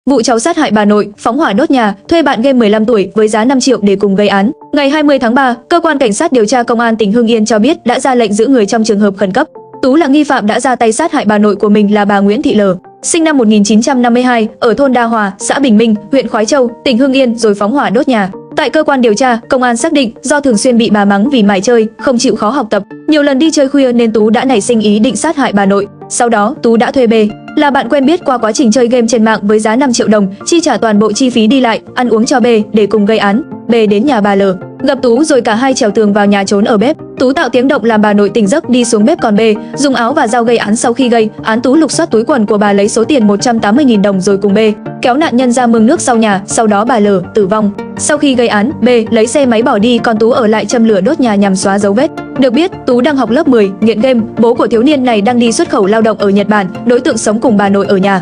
Vụ cháu sát hại bà nội, phóng hỏa đốt nhà, thuê bạn game 15 tuổi với giá 5 triệu để cùng gây án. Ngày 20 tháng 3, cơ quan cảnh sát điều tra công an tỉnh Hưng Yên cho biết đã ra lệnh giữ người trong trường hợp khẩn cấp. Tú là nghi phạm đã ra tay sát hại bà nội của mình là bà Nguyễn Thị L, sinh năm 1952, ở thôn Đa Hòa, xã Bình Minh, huyện Khoái Châu, tỉnh Hưng Yên rồi phóng hỏa đốt nhà. Tại cơ quan điều tra, công an xác định do thường xuyên bị bà mắng vì mải chơi, không chịu khó học tập, nhiều lần đi chơi khuya nên Tú đã nảy sinh ý định sát hại bà nội. Sau đó, Tú đã thuê B, là bạn quen biết qua quá trình chơi game trên mạng với giá 5 triệu đồng, chi trả toàn bộ chi phí đi lại, ăn uống cho B để cùng gây án. B đến nhà bà L, gặp Tú rồi cả hai trèo tường vào nhà trốn ở bếp. Tú tạo tiếng động làm bà nội tỉnh giấc đi xuống bếp, còn B dùng áo và dao gây án. Sau khi gây án, Tú lục soát túi quần của bà lấy số tiền 180.000 đồng rồi cùng B kéo nạn nhân ra mương nước sau nhà. Sau đó bà L tử vong. Sau khi gây án, B lấy xe máy bỏ đi, còn Tú ở lại châm lửa đốt nhà nhằm xóa dấu vết. Được biết, Tú đang học lớp 10, nghiện game. Bố của thiếu niên này đang đi xuất khẩu lao động ở Nhật Bản, đối tượng sống cùng bà nội ở nhà.